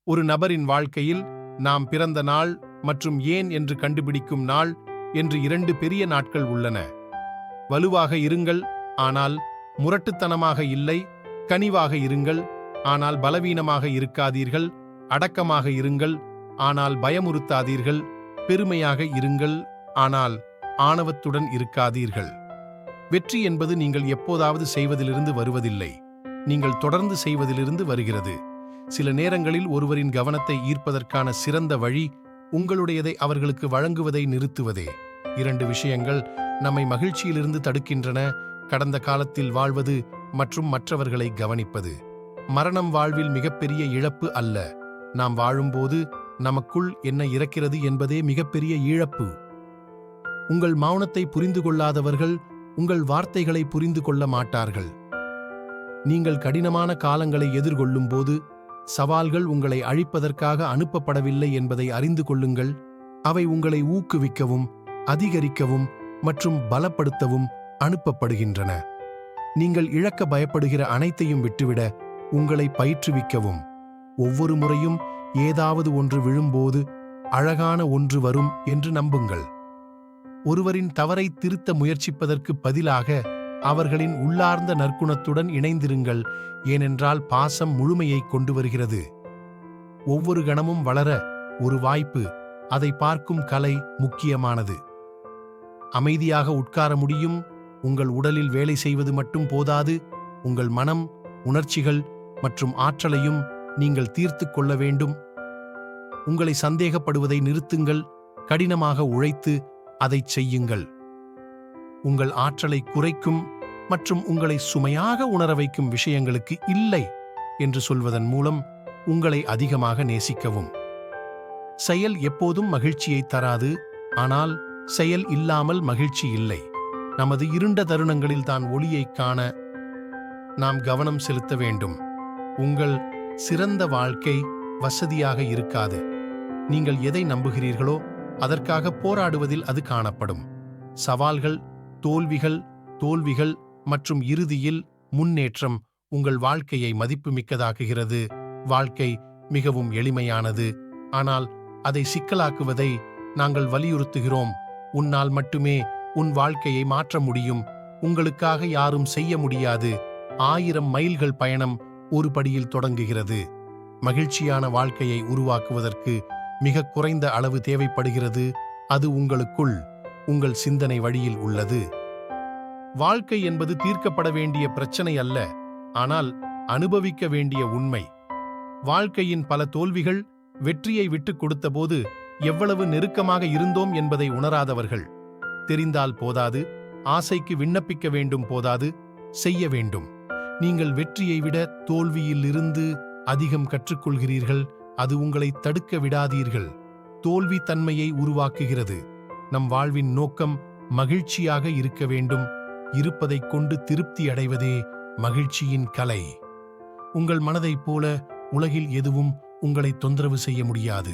ஒரு நபரின் வாழ்க்கையில் நாம் பிறந்த நாள் மற்றும் ஏன் என்று கண்டுபிடிக்கும் நாள் என்று இரண்டு பெரிய நாட்கள் உள்ளன. வலுவாக இருங்கள், ஆனால் முரட்டுத்தனமாக இல்லை. கனிவாக இருங்கள், ஆனால் பலவீனமாக இருக்காதீர்கள். அடக்கமாக இருங்கள், ஆனால் பயமுறுத்தாதீர்கள். பெருமையாக இருங்கள், ஆனால் ஆணவத்துடன் இருக்காதீர்கள். வெற்றி என்பது நீங்கள் எப்போதாவது செய்வதிலிருந்து வருவதில்லை, நீங்கள் தொடர்ந்து செய்வதிலிருந்து வருகிறது. சில நேரங்களில் ஒருவரின் கவனத்தை ஈர்ப்பதற்கான சிறந்த வழி உங்களுடையதை அவர்களுக்கு வழங்குவதை நிறுத்துவதே. இரண்டு விஷயங்கள் நம்மை மகிழ்ச்சியிலிருந்து தடுக்கின்றன: கடந்த காலத்தில் வாழ்வது மற்றும் மற்றவர்களை கவனிப்பது. மரணம் வாழ்வில் மிகப்பெரிய இழப்பு அல்ல, நாம் வாழும்போது நமக்குள் என்ன இருக்கிறது என்பதே மிகப்பெரிய இழப்பு. உங்கள் மௌனத்தை புரிந்து கொள்ளாதவர்கள் உங்கள் வார்த்தைகளை புரிந்து கொள்ள மாட்டார்கள். நீங்கள் கடினமான காலங்களை எதிர்கொள்ளும் போது சவால்கள் உங்களை அழிப்பதற்காக அனுப்பப்படவில்லை என்பதை அறிந்து கொள்ளுங்கள். அவை உங்களை ஊக்குவிக்கவும், அதிகரிக்கவும் மற்றும் பலப்படுத்தவும் அனுப்பப்படுகின்றன. நீங்கள் இழக்க பயப்படுகிற அனைத்தையும் விட்டுவிட உங்களை பயிற்றுவிக்கவும். ஒவ்வொரு முறையும் ஏதாவது ஒன்று விழும்போது அழகான ஒன்று வரும் என்று நம்புங்கள். ஒருவரின் தவறை திருத்த முயற்சிப்பதற்கு பதிலாக அவர்களின் உள்ளார்ந்த நற்குணத்துடன் இணைந்திருங்கள், ஏனென்றால் பாசம் முழுமையை கொண்டு வருகிறது. ஒவ்வொரு கணமும் வளர ஒரு வாய்ப்பு, அதை பார்க்கும் கலை முக்கியமானது. அமைதியாக உட்கார முடியும். உங்கள் உடலில் வேலை செய்வது மட்டும் போதாது, உங்கள் மனம், உணர்ச்சிகள் மற்றும் ஆற்றலையும் நீங்கள் தீர்த்து கொள்ள வேண்டும். உங்களை சந்தேகப்படுவதை நிறுத்துங்கள், கடினமாக உழைத்து அதைச் செய்யுங்கள். உங்கள் ஆற்றலை குறைக்கும் மற்றும் உங்களை சுமையாக உணர வைக்கும் விஷயங்களுக்கு இல்லை என்று சொல்வதன் மூலம் உங்களை அதிகமாக நேசிக்கவும். செயல் எப்போதும் மகிழ்ச்சியை தராது, ஆனால் செயல் இல்லாமல் மகிழ்ச்சி இல்லை. நமது இருண்ட தருணங்களில் தான் ஒளியைக் காண நாம் கவனம் செலுத்த வேண்டும். உங்கள் சிறந்த வாழ்க்கை வசதியாக இருக்காது. நீங்கள் எதை நம்புகிறீர்களோ அதற்காக போராடுவதில் அது காணப்படும். சவால்கள், தோல்விகள் மற்றும் இறுதியில் முன்னேற்றம் உங்கள் வாழ்க்கையை மதிப்புமிக்கதாக்குகிறது. வாழ்க்கை மிகவும் எளிமையானது, ஆனால் அதை சிக்கலாக்குவதை நாங்கள் வலியுறுத்துகிறோம். உன்னால் மட்டுமே உன் வாழ்க்கையை மாற்ற முடியும். உங்களுக்காக யாரும் செய்ய முடியாது. 1000 மைல்கள் பயணம் ஒரு படியில் தொடங்குகிறது. மகிழ்ச்சியான வாழ்க்கையை உருவாக்குவதற்கு மிக குறைந்த அளவு தேவைப்படுகிறது. அது உங்களுக்குள், உங்கள் சிந்தனை வழியில் உள்ளது. வாழ்க்கை என்பது தீர்க்கப்பட வேண்டிய பிரச்சனை அல்ல, ஆனால் அனுபவிக்க வேண்டிய உண்மை. வாழ்க்கையின் பல தோல்விகள் வெற்றியை விட்டுக் கொடுத்தபோது எவ்வளவு நெருக்கமாக இருந்தோம் என்பதை உணராதவர்கள். தெரிந்தால் போதாது, ஆசைக்கு விண்ணப்பிக்க வேண்டும் போதாது, செய்ய வேண்டும். நீங்கள் வெற்றியை விட தோல்வியிலிருந்து அதிகம் கற்றுக்கொள்கிறீர்கள். அது உங்களை தடுக்க விடாதீர்கள். தோல்வி தன்மையை உருவாக்குகிறது. நம் வாழ்வின் நோக்கம் மகிழ்ச்சியாக இருக்க வேண்டும். இருப்பதைக் கொண்டு திருப்தி அடைவதே மகிழ்ச்சியின் கலை. உங்கள் மனதைப் போல உலகில் எதுவும் உங்களை தொந்தரவு செய்ய முடியாது.